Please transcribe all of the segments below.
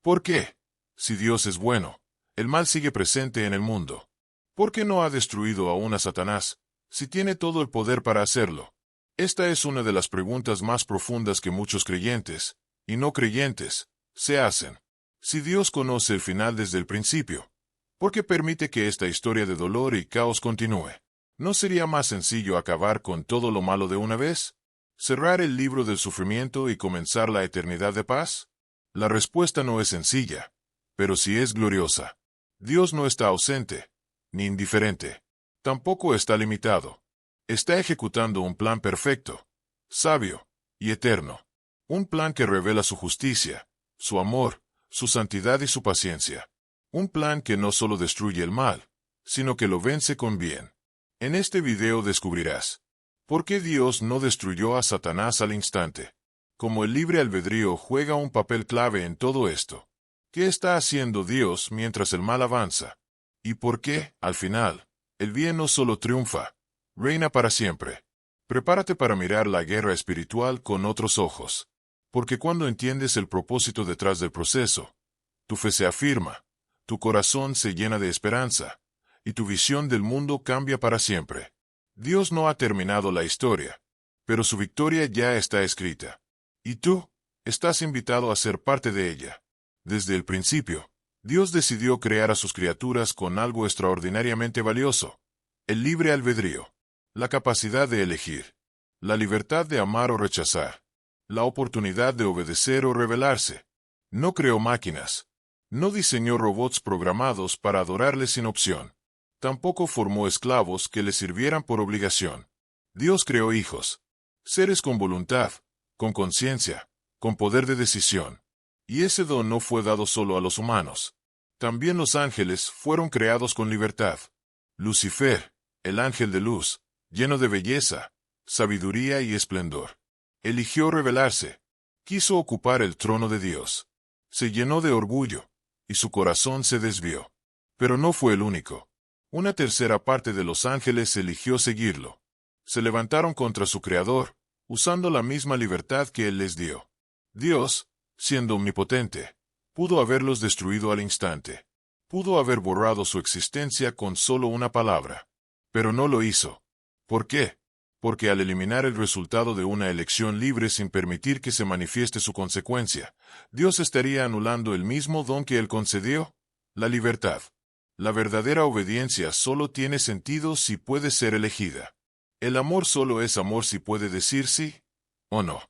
¿Por qué? Si Dios es bueno, el mal sigue presente en el mundo. ¿Por qué no ha destruido aún a Satanás, si tiene todo el poder para hacerlo? Esta es una de las preguntas más profundas que muchos creyentes, y no creyentes, se hacen. Si Dios conoce el final desde el principio, ¿por qué permite que esta historia de dolor y caos continúe? ¿No sería más sencillo acabar con todo lo malo de una vez? ¿Cerrar el libro del sufrimiento y comenzar la eternidad de paz? La respuesta no es sencilla, pero sí es gloriosa. Dios no está ausente, ni indiferente. Tampoco está limitado. Está ejecutando un plan perfecto, sabio y eterno. Un plan que revela su justicia, su amor, su santidad y su paciencia. Un plan que no solo destruye el mal, sino que lo vence con bien. En este video descubrirás por qué Dios no destruyó a Satanás al instante. Cómo el libre albedrío juega un papel clave en todo esto. ¿Qué está haciendo Dios mientras el mal avanza? ¿Y por qué, al final, el bien no solo triunfa, reina para siempre? Prepárate para mirar la guerra espiritual con otros ojos. Porque cuando entiendes el propósito detrás del proceso, tu fe se afirma, tu corazón se llena de esperanza, y tu visión del mundo cambia para siempre. Dios no ha terminado la historia, pero su victoria ya está escrita. Y tú, estás invitado a ser parte de ella. Desde el principio, Dios decidió crear a sus criaturas con algo extraordinariamente valioso: el libre albedrío, la capacidad de elegir, la libertad de amar o rechazar, la oportunidad de obedecer o rebelarse. No creó máquinas, no diseñó robots programados para adorarle sin opción. Tampoco formó esclavos que le sirvieran por obligación. Dios creó hijos, seres con voluntad, con conciencia, con poder de decisión. Y ese don no fue dado solo a los humanos. También los ángeles fueron creados con libertad. Lucifer, el ángel de luz, lleno de belleza, sabiduría y esplendor, eligió rebelarse. Quiso ocupar el trono de Dios. Se llenó de orgullo, y su corazón se desvió. Pero no fue el único. Una tercera parte de los ángeles eligió seguirlo. Se levantaron contra su Creador, usando la misma libertad que Él les dio. Dios, siendo omnipotente, pudo haberlos destruido al instante. Pudo haber borrado su existencia con solo una palabra. Pero no lo hizo. ¿Por qué? Porque al eliminar el resultado de una elección libre sin permitir que se manifieste su consecuencia, Dios estaría anulando el mismo don que Él concedió: la libertad. La verdadera obediencia solo tiene sentido si puede ser elegida. El amor solo es amor si puede decir sí o no.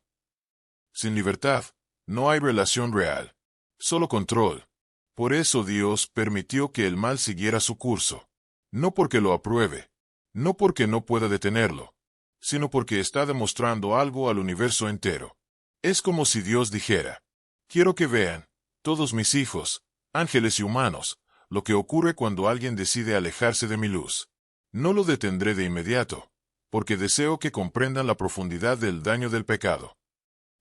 Sin libertad, no hay relación real, solo control. Por eso Dios permitió que el mal siguiera su curso. No porque lo apruebe, no porque no pueda detenerlo, sino porque está demostrando algo al universo entero. Es como si Dios dijera: quiero que vean, todos mis hijos, ángeles y humanos, lo que ocurre cuando alguien decide alejarse de mi luz. No lo detendré de inmediato, porque deseo que comprendan la profundidad del daño del pecado.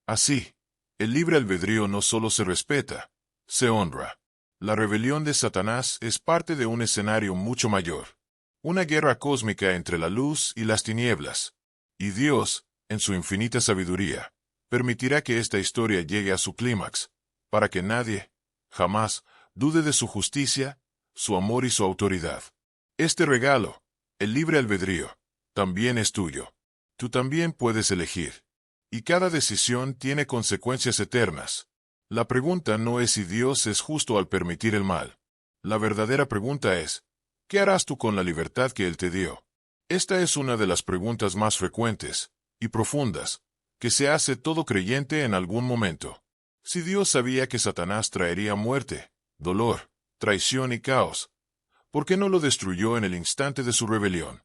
Así, el libre albedrío no solo se respeta, se honra. La rebelión de Satanás es parte de un escenario mucho mayor. Una guerra cósmica entre la luz y las tinieblas. Y Dios, en su infinita sabiduría, permitirá que esta historia llegue a su clímax, para que nadie, jamás, dude de su justicia, su amor y su autoridad. Este regalo, el libre albedrío, también es tuyo. Tú también puedes elegir. Y cada decisión tiene consecuencias eternas. La pregunta no es si Dios es justo al permitir el mal. La verdadera pregunta es: ¿qué harás tú con la libertad que Él te dio? Esta es una de las preguntas más frecuentes y profundas que se hace todo creyente en algún momento. Si Dios sabía que Satanás traería muerte, dolor, traición y caos, ¿por qué no lo destruyó en el instante de su rebelión?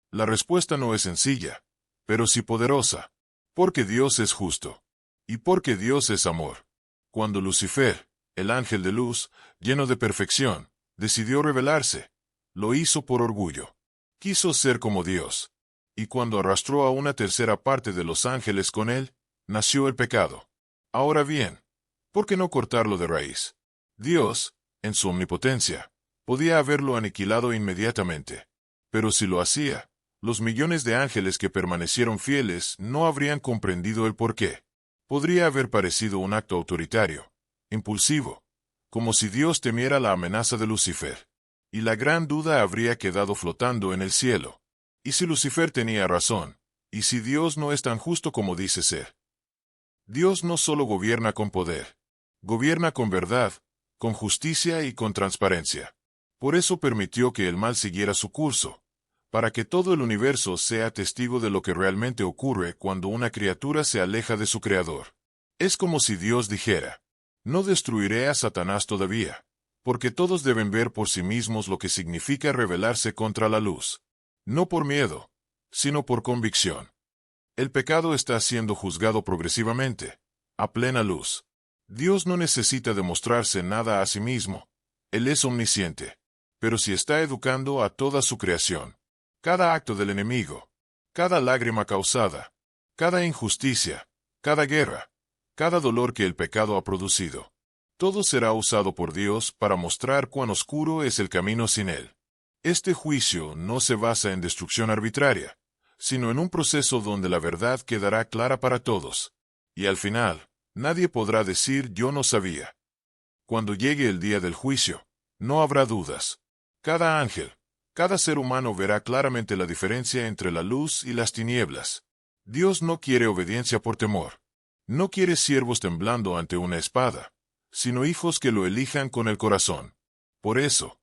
La respuesta no es sencilla, pero sí poderosa. Porque Dios es justo. Y porque Dios es amor. Cuando Lucifer, el ángel de luz, lleno de perfección, decidió rebelarse, lo hizo por orgullo. Quiso ser como Dios. Y cuando arrastró a una tercera parte de los ángeles con él, nació el pecado. Ahora bien, ¿por qué no cortarlo de raíz? Dios, en su omnipotencia, podía haberlo aniquilado inmediatamente. Pero si lo hacía, los millones de ángeles que permanecieron fieles no habrían comprendido el porqué. Podría haber parecido un acto autoritario, impulsivo, como si Dios temiera la amenaza de Lucifer. Y la gran duda habría quedado flotando en el cielo. ¿Y si Lucifer tenía razón? ¿Y si Dios no es tan justo como dice ser? Dios no solo gobierna con poder, gobierna con verdad, con justicia y con transparencia. Por eso permitió que el mal siguiera su curso, para que todo el universo sea testigo de lo que realmente ocurre cuando una criatura se aleja de su Creador. Es como si Dios dijera: no destruiré a Satanás todavía, porque todos deben ver por sí mismos lo que significa rebelarse contra la luz. No por miedo, sino por convicción. El pecado está siendo juzgado progresivamente, a plena luz. Dios no necesita demostrarse nada a sí mismo. Él es omnisciente. Pero si está educando a toda su creación, cada acto del enemigo, cada lágrima causada, cada injusticia, cada guerra, cada dolor que el pecado ha producido, todo será usado por Dios para mostrar cuán oscuro es el camino sin Él. Este juicio no se basa en destrucción arbitraria, sino en un proceso donde la verdad quedará clara para todos. Y al final, nadie podrá decir yo no sabía. Cuando llegue el día del juicio, no habrá dudas. Cada ángel, cada ser humano verá claramente la diferencia entre la luz y las tinieblas. Dios no quiere obediencia por temor. No quiere siervos temblando ante una espada, sino hijos que lo elijan con el corazón. Por eso,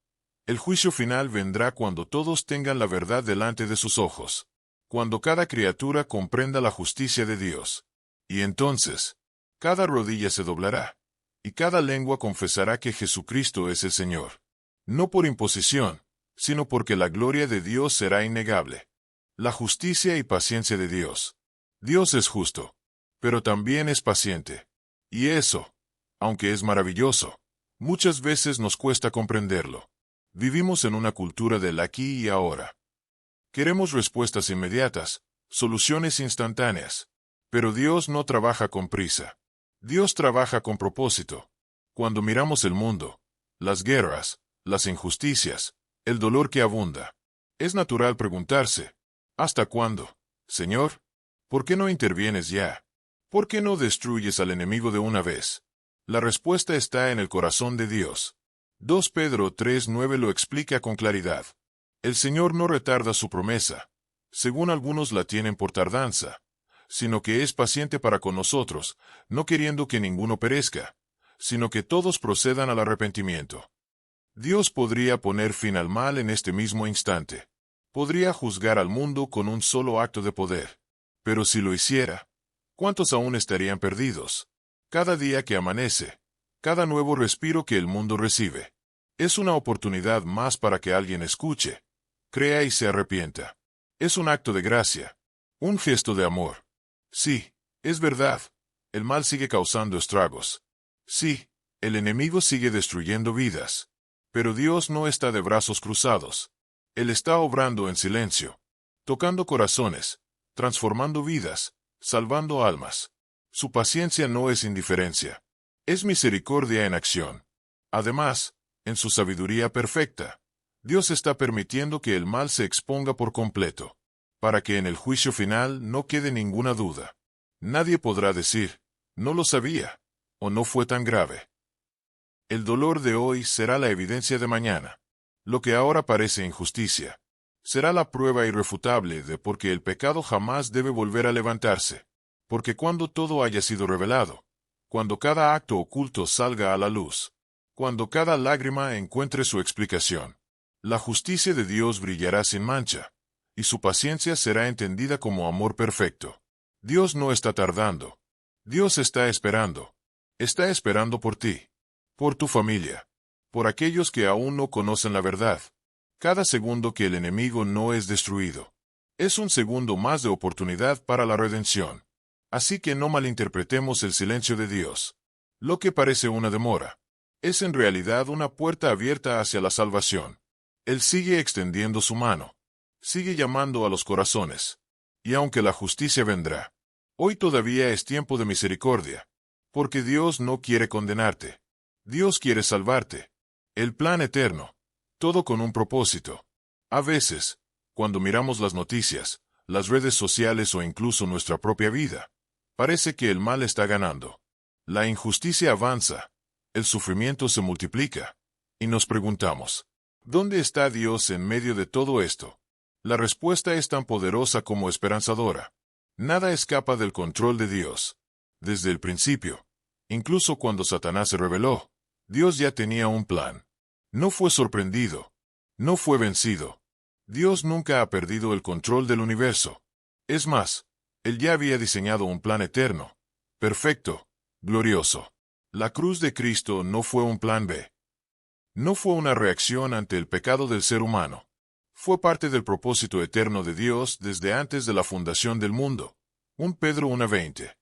el juicio final vendrá cuando todos tengan la verdad delante de sus ojos, cuando cada criatura comprenda la justicia de Dios. Y entonces, cada rodilla se doblará, y cada lengua confesará que Jesucristo es el Señor. No por imposición, sino porque la gloria de Dios será innegable. La justicia y paciencia de Dios. Dios es justo, pero también es paciente. Y eso, aunque es maravilloso, muchas veces nos cuesta comprenderlo. Vivimos en una cultura del aquí y ahora. Queremos respuestas inmediatas, soluciones instantáneas. Pero Dios no trabaja con prisa. Dios trabaja con propósito. Cuando miramos el mundo, las guerras, las injusticias, el dolor que abunda, es natural preguntarse: ¿hasta cuándo, Señor? ¿Por qué no intervienes ya? ¿Por qué no destruyes al enemigo de una vez? La respuesta está en el corazón de Dios. 2 Pedro 3:9 lo explica con claridad. El Señor no retarda su promesa, según algunos la tienen por tardanza, sino que es paciente para con nosotros, no queriendo que ninguno perezca, sino que todos procedan al arrepentimiento. Dios podría poner fin al mal en este mismo instante. Podría juzgar al mundo con un solo acto de poder. Pero si lo hiciera, ¿cuántos aún estarían perdidos? Cada día que amanece, cada nuevo respiro que el mundo recibe, es una oportunidad más para que alguien escuche, crea y se arrepienta. Es un acto de gracia, un gesto de amor. Sí, es verdad, el mal sigue causando estragos. Sí, el enemigo sigue destruyendo vidas. Pero Dios no está de brazos cruzados. Él está obrando en silencio, tocando corazones, transformando vidas, salvando almas. Su paciencia no es indiferencia, es misericordia en acción. Además, en su sabiduría perfecta, Dios está permitiendo que el mal se exponga por completo, para que en el juicio final no quede ninguna duda. Nadie podrá decir, no lo sabía, o no fue tan grave. El dolor de hoy será la evidencia de mañana. Lo que ahora parece injusticia, será la prueba irrefutable de por qué el pecado jamás debe volver a levantarse. Porque cuando todo haya sido revelado, cuando cada acto oculto salga a la luz, cuando cada lágrima encuentre su explicación, la justicia de Dios brillará sin mancha, y su paciencia será entendida como amor perfecto. Dios no está tardando. Dios está esperando. Está esperando por ti, por tu familia, por aquellos que aún no conocen la verdad. Cada segundo que el enemigo no es destruido, es un segundo más de oportunidad para la redención. Así que no malinterpretemos el silencio de Dios. Lo que parece una demora, es en realidad una puerta abierta hacia la salvación. Él sigue extendiendo su mano, sigue llamando a los corazones. Y aunque la justicia vendrá, hoy todavía es tiempo de misericordia, porque Dios no quiere condenarte. Dios quiere salvarte. El plan eterno, todo con un propósito. A veces, cuando miramos las noticias, las redes sociales o incluso nuestra propia vida, parece que el mal está ganando. La injusticia avanza, el sufrimiento se multiplica. Y nos preguntamos, ¿dónde está Dios en medio de todo esto? La respuesta es tan poderosa como esperanzadora. Nada escapa del control de Dios. Desde el principio, incluso cuando Satanás se rebeló, Dios ya tenía un plan. No fue sorprendido. No fue vencido. Dios nunca ha perdido el control del universo. Es más, Él ya había diseñado un plan eterno, perfecto, glorioso. La cruz de Cristo no fue un plan B. No fue una reacción ante el pecado del ser humano. Fue parte del propósito eterno de Dios desde antes de la fundación del mundo. 1 Pedro 1:20.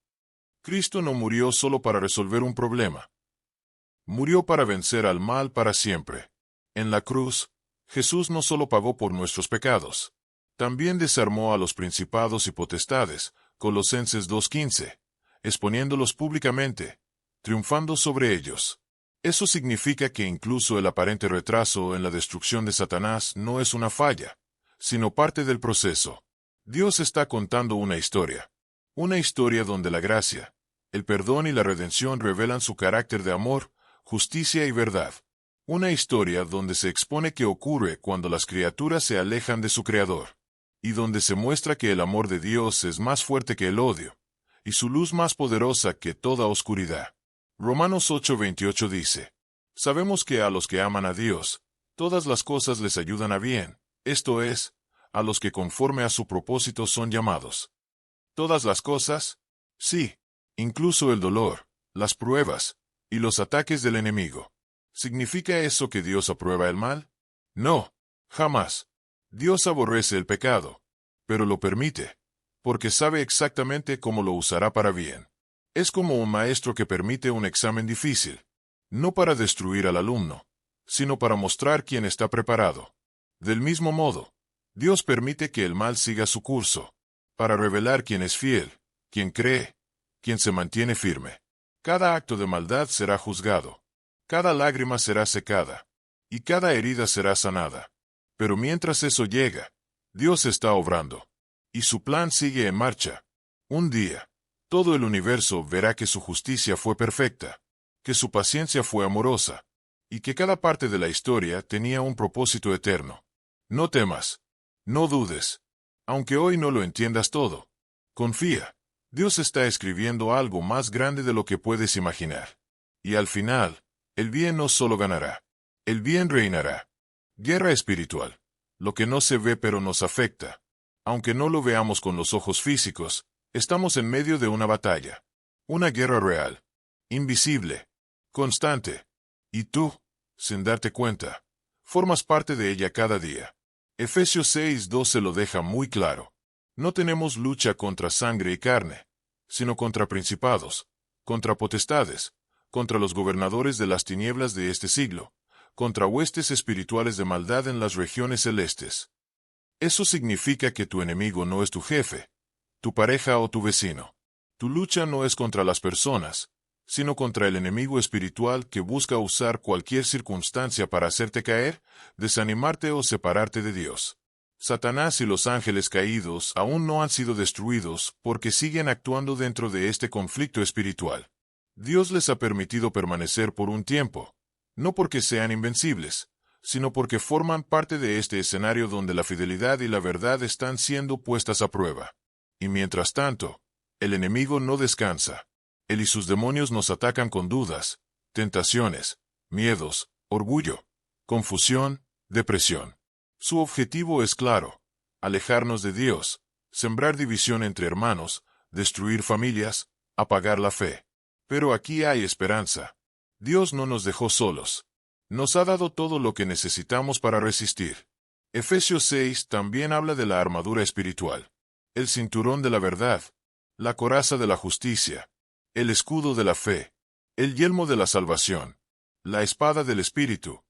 Cristo no murió solo para resolver un problema. Murió para vencer al mal para siempre. En la cruz, Jesús no solo pagó por nuestros pecados, también desarmó a los principados y potestades, Colosenses 2:15, exponiéndolos públicamente, triunfando sobre ellos. Eso significa que incluso el aparente retraso en la destrucción de Satanás no es una falla, sino parte del proceso. Dios está contando una historia donde la gracia, el perdón y la redención revelan su carácter de amor, justicia y verdad. Una historia donde se expone qué ocurre cuando las criaturas se alejan de su Creador, y donde se muestra que el amor de Dios es más fuerte que el odio, y su luz más poderosa que toda oscuridad. Romanos 8:28 dice, sabemos que a los que aman a Dios, todas las cosas les ayudan a bien, esto es, a los que conforme a su propósito son llamados. ¿Todas las cosas? Sí, incluso el dolor, las pruebas, y los ataques del enemigo. ¿Significa eso que Dios aprueba el mal? No, jamás. Dios aborrece el pecado, pero lo permite, porque sabe exactamente cómo lo usará para bien. Es como un maestro que permite un examen difícil, no para destruir al alumno, sino para mostrar quién está preparado. Del mismo modo, Dios permite que el mal siga su curso, para revelar quién es fiel, quién cree, quién se mantiene firme. Cada acto de maldad será juzgado. Cada lágrima será secada, y cada herida será sanada. Pero mientras eso llega, Dios está obrando, y su plan sigue en marcha. Un día, todo el universo verá que su justicia fue perfecta, que su paciencia fue amorosa, y que cada parte de la historia tenía un propósito eterno. No temas, no dudes, aunque hoy no lo entiendas todo. Confía, Dios está escribiendo algo más grande de lo que puedes imaginar. Y al final, el bien no solo ganará, el bien reinará. Guerra espiritual, lo que no se ve pero nos afecta. Aunque no lo veamos con los ojos físicos, estamos en medio de una batalla. Una guerra real, invisible, constante. Y tú, sin darte cuenta, formas parte de ella cada día. Efesios 6:12 lo deja muy claro. No tenemos lucha contra sangre y carne, sino contra principados, contra potestades, contra los gobernadores de las tinieblas de este siglo, contra huestes espirituales de maldad en las regiones celestes. Eso significa que tu enemigo no es tu jefe, tu pareja o tu vecino. Tu lucha no es contra las personas, sino contra el enemigo espiritual que busca usar cualquier circunstancia para hacerte caer, desanimarte o separarte de Dios. Satanás y los ángeles caídos aún no han sido destruidos porque siguen actuando dentro de este conflicto espiritual. Dios les ha permitido permanecer por un tiempo, no porque sean invencibles, sino porque forman parte de este escenario donde la fidelidad y la verdad están siendo puestas a prueba. Y mientras tanto, el enemigo no descansa. Él y sus demonios nos atacan con dudas, tentaciones, miedos, orgullo, confusión, depresión. Su objetivo es claro: alejarnos de Dios, sembrar división entre hermanos, destruir familias, apagar la fe. Pero aquí hay esperanza. Dios no nos dejó solos. Nos ha dado todo lo que necesitamos para resistir. Efesios 6 también habla de la armadura espiritual, el cinturón de la verdad, la coraza de la justicia, el escudo de la fe, el yelmo de la salvación, la espada del Espíritu,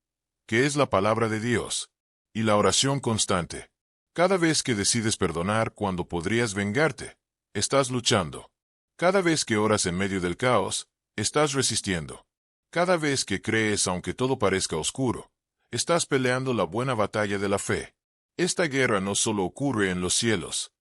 que es la palabra de Dios, y la oración constante. Cada vez que decides perdonar cuando podrías vengarte, estás luchando. Cada vez que oras en medio del caos, estás resistiendo. Cada vez que crees aunque todo parezca oscuro, estás peleando la buena batalla de la fe. Esta guerra no solo ocurre en los cielos.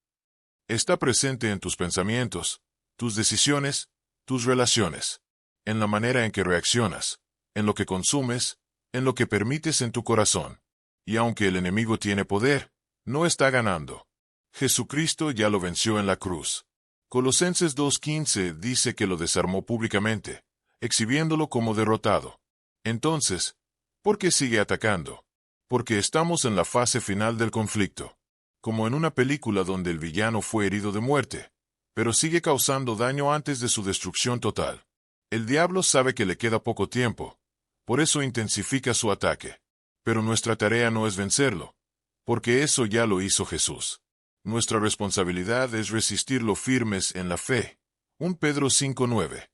Está presente en tus pensamientos, tus decisiones, tus relaciones, en la manera en que reaccionas, en lo que consumes, en lo que permites en tu corazón. Y aunque el enemigo tiene poder, no está ganando. Jesucristo ya lo venció en la cruz. Colosenses 2:15 dice que lo desarmó públicamente, exhibiéndolo como derrotado. Entonces, ¿por qué sigue atacando? Porque estamos en la fase final del conflicto. Como en una película donde el villano fue herido de muerte, pero sigue causando daño antes de su destrucción total. El diablo sabe que le queda poco tiempo, por eso intensifica su ataque. Pero nuestra tarea no es vencerlo, porque eso ya lo hizo Jesús. Nuestra responsabilidad es resistirlo firmes en la fe. 1 Pedro 5:9.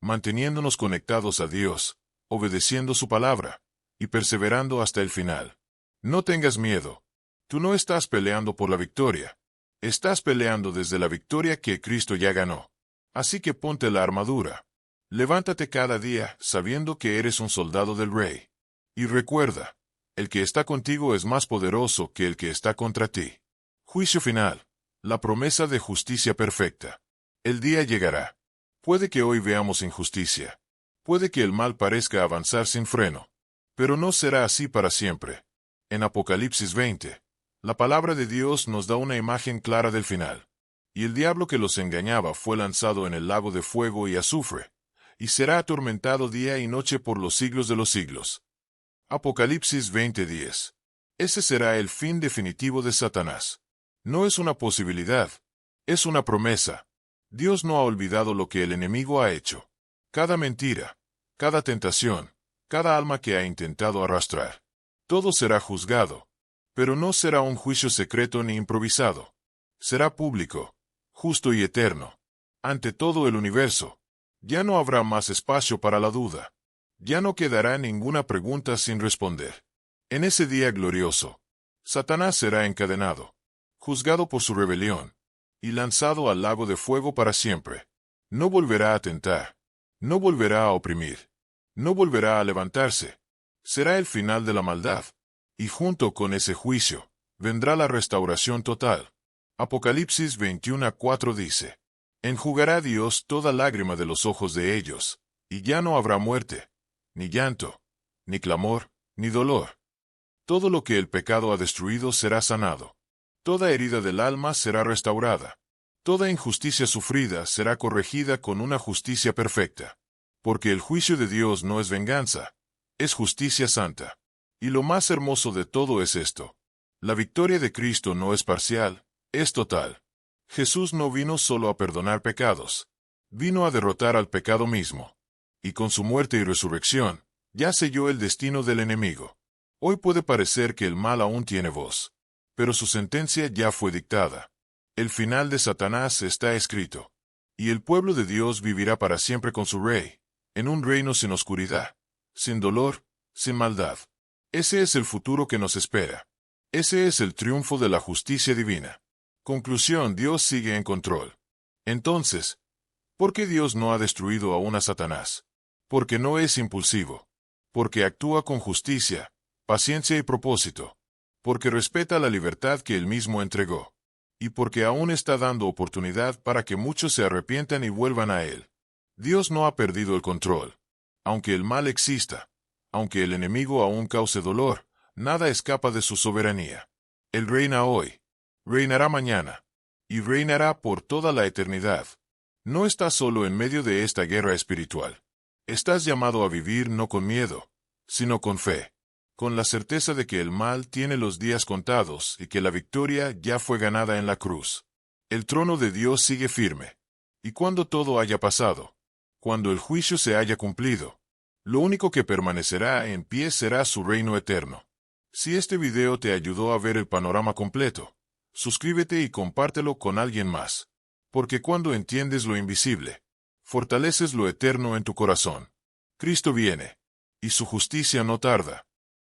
Manteniéndonos conectados a Dios, obedeciendo su palabra, y perseverando hasta el final. No tengas miedo. Tú no estás peleando por la victoria. Estás peleando desde la victoria que Cristo ya ganó. Así que ponte la armadura. Levántate cada día sabiendo que eres un soldado del Rey. Y recuerda, el que está contigo es más poderoso que el que está contra ti. Juicio final. La promesa de justicia perfecta. El día llegará. Puede que hoy veamos injusticia. Puede que el mal parezca avanzar sin freno. Pero no será así para siempre. En Apocalipsis 20, la palabra de Dios nos da una imagen clara del final. Y el diablo que los engañaba fue lanzado en el lago de fuego y azufre, y será atormentado día y noche por los siglos de los siglos. Apocalipsis 20:10. Ese será el fin definitivo de Satanás. No es una posibilidad, es una promesa. Dios no ha olvidado lo que el enemigo ha hecho. Cada mentira, cada tentación, cada alma que ha intentado arrastrar. Todo será juzgado, pero no será un juicio secreto ni improvisado. Será público, justo y eterno. Ante todo el universo, ya no habrá más espacio para la duda. Ya no quedará ninguna pregunta sin responder. En ese día glorioso, Satanás será encadenado, juzgado por su rebelión, y lanzado al lago de fuego para siempre. No volverá a tentar, no volverá a oprimir, no volverá a levantarse. Será el final de la maldad, y junto con ese juicio, vendrá la restauración total. Apocalipsis 21:4 dice, enjugará Dios toda lágrima de los ojos de ellos, y ya no habrá muerte, ni llanto, ni clamor, ni dolor. Todo lo que el pecado ha destruido será sanado. Toda herida del alma será restaurada. Toda injusticia sufrida será corregida con una justicia perfecta. Porque el juicio de Dios no es venganza, es justicia santa. Y lo más hermoso de todo es esto. La victoria de Cristo no es parcial, es total. Jesús no vino solo a perdonar pecados. Vino a derrotar al pecado mismo. Y con su muerte y resurrección, ya selló el destino del enemigo. Hoy puede parecer que el mal aún tiene voz, pero su sentencia ya fue dictada. El final de Satanás está escrito. Y el pueblo de Dios vivirá para siempre con su Rey, en un reino sin oscuridad, sin dolor, sin maldad. Ese es el futuro que nos espera. Ese es el triunfo de la justicia divina. Conclusión: Dios sigue en control. Entonces, ¿por qué Dios no ha destruido aún a Satanás? Porque no es impulsivo. Porque actúa con justicia, paciencia y propósito. Porque respeta la libertad que él mismo entregó. Y porque aún está dando oportunidad para que muchos se arrepientan y vuelvan a él. Dios no ha perdido el control. Aunque el mal exista, aunque el enemigo aún cause dolor, nada escapa de su soberanía. Él reina hoy, reinará mañana, y reinará por toda la eternidad. No estás solo en medio de esta guerra espiritual. Estás llamado a vivir no con miedo, sino con fe, con la certeza de que el mal tiene los días contados y que la victoria ya fue ganada en la cruz. El trono de Dios sigue firme. Y cuando todo haya pasado, cuando el juicio se haya cumplido, lo único que permanecerá en pie será su reino eterno. Si este video te ayudó a ver el panorama completo, suscríbete y compártelo con alguien más. Porque cuando entiendes lo invisible, fortaleces lo eterno en tu corazón. Cristo viene, y su justicia no tarda.